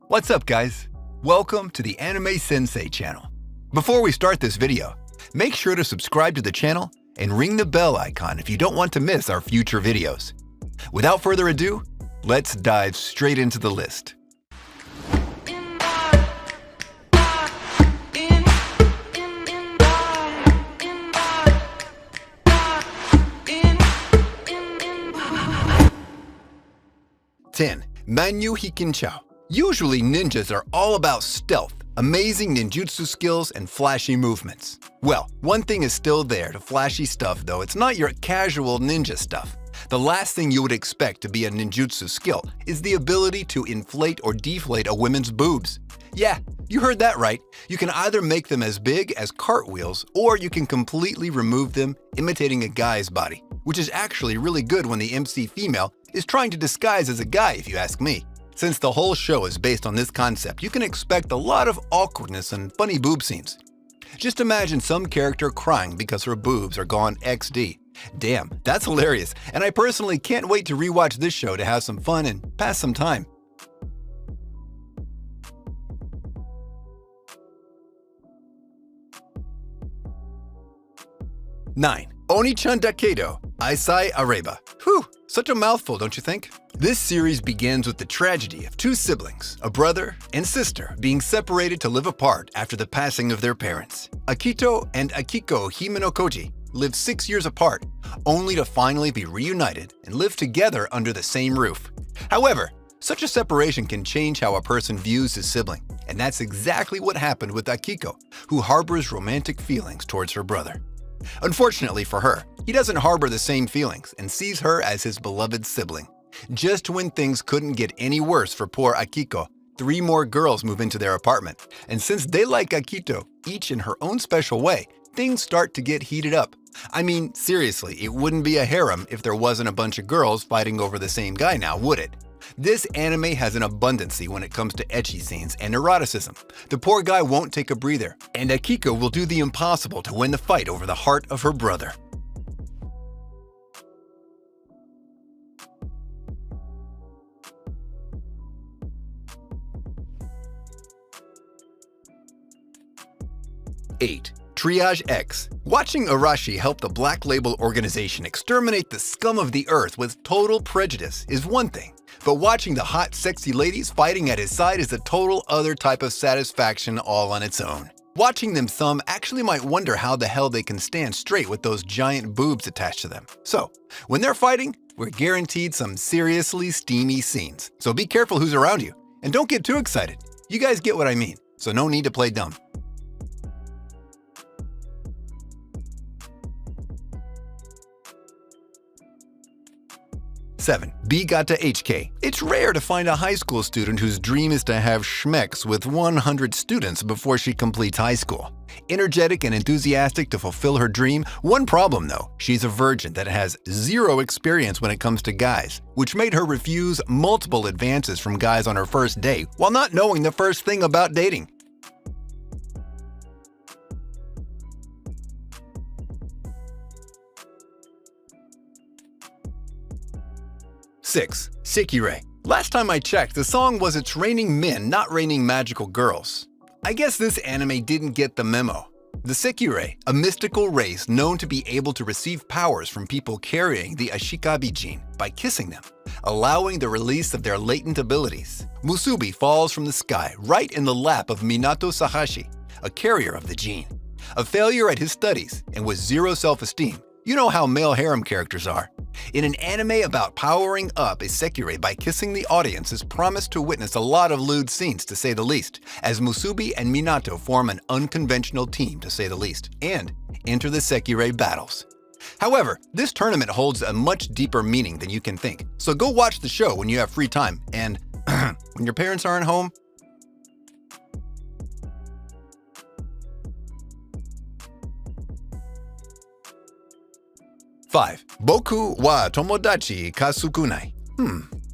What's up, guys? Welcome to the Anime Sensei channel. Before we start this video, make sure to subscribe to the channel and ring the bell icon if you don't want to miss our future videos. Without further ado, let's dive straight into the list. Ten, Manyu Hikinchao. Usually ninjas are all about stealth, amazing ninjutsu skills, and flashy movements. Well, one thing is still there to flashy stuff though, it's not your casual ninja stuff. The last thing you would expect to be a ninjutsu skill is the ability to inflate or deflate a woman's boobs. Yeah, you heard that right. You can either make them as big as cartwheels, or you can completely remove them, imitating a guy's body, which is actually really good when the MC female is trying to disguise as a guy, if you ask me. Since the whole show is based on this concept, you can expect a lot of awkwardness and funny boob scenes. Just imagine some character crying because her boobs are gone XD. Damn, that's hilarious, and I personally can't wait to rewatch this show to have some fun and pass some time. Nine, Oni-chan Dakedo, Aisai Areba. Whew, such a mouthful, don't you think? This series begins with the tragedy of two siblings, a brother and sister, being separated to live apart after the passing of their parents. Akito and Akiko Himenokoji lived 6 years apart, only to finally be reunited and live together under the same roof. However, such a separation can change how a person views his sibling, and that's exactly what happened with Akiko, who harbors romantic feelings towards her brother. Unfortunately for her, he doesn't harbor the same feelings and sees her as his beloved sibling. Just when things couldn't get any worse for poor Akiko, 3 more girls move into their apartment, and since they like Akito, each in her own special way, things start to get heated up. I mean, seriously, it wouldn't be a harem if there wasn't a bunch of girls fighting over the same guy now, would it? This anime has an abundancy when it comes to ecchi scenes and eroticism. The poor guy won't take a breather, and Akiko will do the impossible to win the fight over the heart of her brother. Eight, Triage X. Watching Arashi help the Black Label organization exterminate the scum of the earth with total prejudice is one thing, but watching the hot, sexy ladies fighting at his side is a total other type of satisfaction all on its own. Watching them some actually might wonder how the hell they can stand straight with those giant boobs attached to them. So, when they're fighting, we're guaranteed some seriously steamy scenes. So be careful who's around you, and don't get too excited. You guys get what I mean, so no need to play dumb. 7. B Gata HK. It's rare to find a high school student whose dream is to have schmecks with 100 students before she completes high school. Energetic and enthusiastic to fulfill her dream, one problem though, she's a virgin that has zero experience when it comes to guys, which made her refuse multiple advances from guys on her first date while not knowing the first thing about dating. Six, Sekirei. Last time I checked, the song was "It's raining men, not raining magical girls." I guess this anime didn't get the memo. The Sekirei, a mystical race known to be able to receive powers from people carrying the Ashikabi gene by kissing them, allowing the release of their latent abilities. Musubi falls from the sky right in the lap of Minato Sahashi, a carrier of the gene. A failure at his studies and with zero self-esteem. You know how male harem characters are. In an anime about powering up a Sekirei by kissing the audience is promised to witness a lot of lewd scenes, to say the least, as Musubi and Minato form an unconventional team, to say the least, and enter the Sekirei battles. However, this tournament holds a much deeper meaning than you can think, so go watch the show when you have free time and when your parents aren't home. 5. Boku wa tomodachi kasukunai.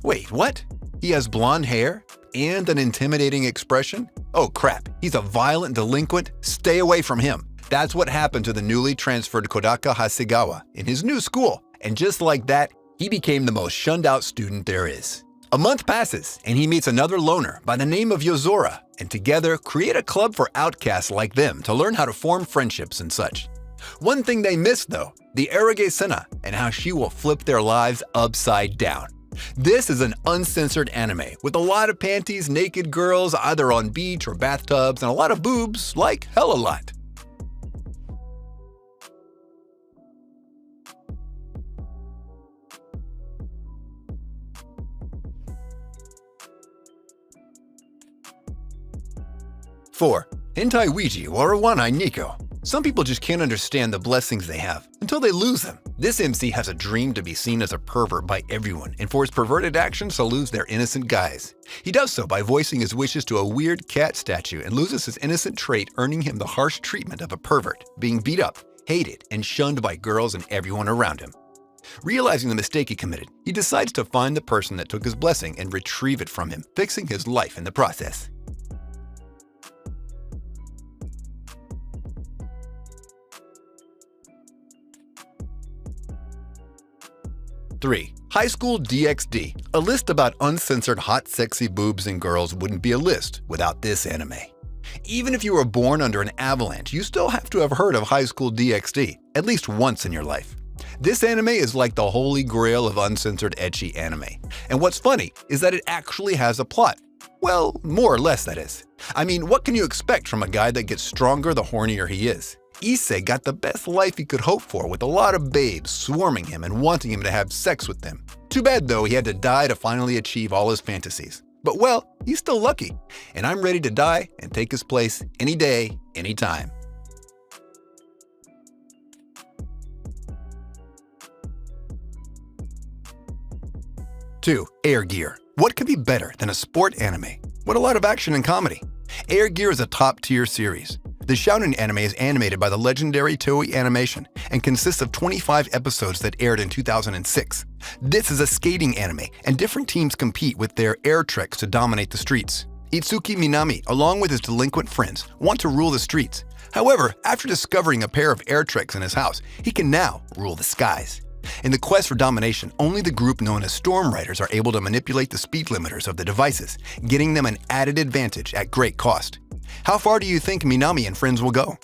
Wait, what? He has blonde hair and an intimidating expression? Oh crap, he's a violent delinquent? Stay away from him. That's what happened to the newly transferred Kodaka Hasegawa in his new school. And just like that, he became the most shunned out student there is. A month passes, and he meets another loner by the name of Yozora, and together create a club for outcasts like them to learn how to form friendships and such. One thing they miss, though, the Eroge Senna and how she will flip their lives upside down. This is an uncensored anime with a lot of panties, naked girls either on beach or bathtubs, and a lot of boobs, like hell a lot. Four, Hentai Ouija or Wanai Nico. Some people just can't understand the blessings they have until they lose them. This MC has a dream to be seen as a pervert by everyone and for his perverted actions to lose their innocent guys. He does so by voicing his wishes to a weird cat statue and loses his innocent trait, earning him the harsh treatment of a pervert, being beat up, hated, and shunned by girls and everyone around him. Realizing the mistake he committed, he decides to find the person that took his blessing and retrieve it from him, fixing his life in the process. 3. High School DxD. A list about uncensored hot sexy boobs and girls wouldn't be a list without this anime. Even if you were born under an avalanche, you still have to have heard of High School DxD at least once in your life. This anime is like the holy grail of uncensored ecchi anime. And what's funny is that it actually has a plot. Well, more or less that is. I mean, what can you expect from a guy that gets stronger the hornier he is? Issei got the best life he could hope for with a lot of babes swarming him and wanting him to have sex with them. Too bad though he had to die to finally achieve all his fantasies. But well, he's still lucky, and I'm ready to die and take his place any day, anytime. 2. Air Gear. What could be better than a sport anime with a lot of action and comedy? Air Gear is a top-tier series. The shounen anime is animated by the legendary Toei Animation and consists of 25 episodes that aired in 2006. This is a skating anime, and different teams compete with their air tricks to dominate the streets. Itsuki Minami, along with his delinquent friends, want to rule the streets. However, after discovering a pair of air tricks in his house, he can now rule the skies. In the quest for domination, only the group known as Storm Riders are able to manipulate the speed limiters of the devices, getting them an added advantage at great cost. How far do you think Minami and friends will go?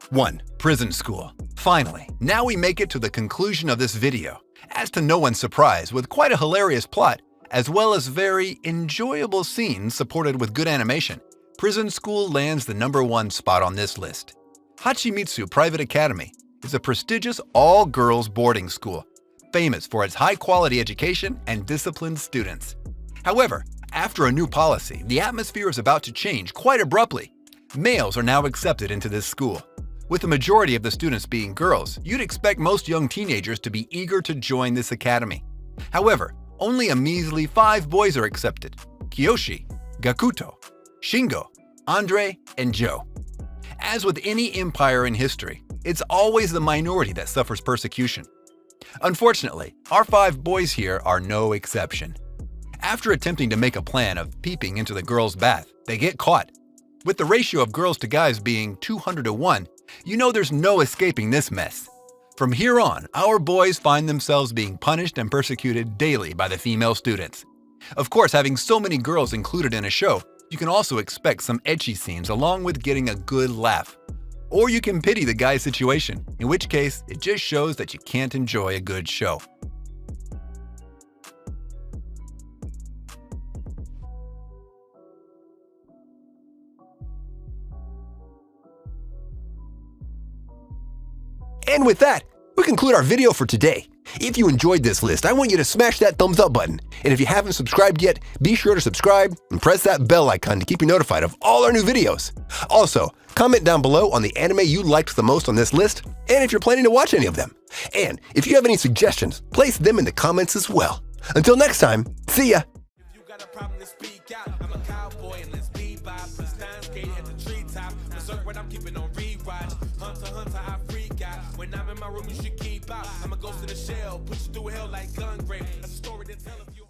One, Prison School. Finally, now we make it to the conclusion of this video. As to no one's surprise, with quite a hilarious plot, as well as very enjoyable scenes supported with good animation, Prison School lands the #1 spot on this list. Hachimitsu Private Academy is a prestigious all-girls boarding school, famous for its high-quality education and disciplined students. However, after a new policy, the atmosphere is about to change quite abruptly. Males are now accepted into this school. With the majority of the students being girls, you'd expect most young teenagers to be eager to join this academy. However, only a measly 5 boys are accepted: Kiyoshi, Gakuto, Shingo, Andre, and Joe. As with any empire in history, it's always the minority that suffers persecution. Unfortunately, our 5 boys here are no exception. After attempting to make a plan of peeping into the girls' bath, they get caught. With the ratio of girls to guys being 200 to 1, you know there's no escaping this mess. From here on, our boys find themselves being punished and persecuted daily by the female students. Of course, having so many girls included in a show, you can also expect some ecchi scenes along with getting a good laugh. Or you can pity the guy's situation, in which case it just shows that you can't enjoy a good show. And with that, we conclude our video for today. If you enjoyed this list, I want you to smash that thumbs up button. And if you haven't subscribed yet, be sure to subscribe and press that bell icon to keep you notified of all our new videos. Also, comment down below on the anime you liked the most on this list, and if you're planning to watch any of them. And if you have any suggestions, place them in the comments as well. Until next time, see ya! If you got a problem to speak out, I'm a cowboy and let's be by. Put stand skate at the treetop. Berserk when I'm keeping on rewatch. Hunter, I freak out. When I'm in my room, you should keep out. I'm a ghost in the shell, push you through hell like gun grave. That's a story to tell if you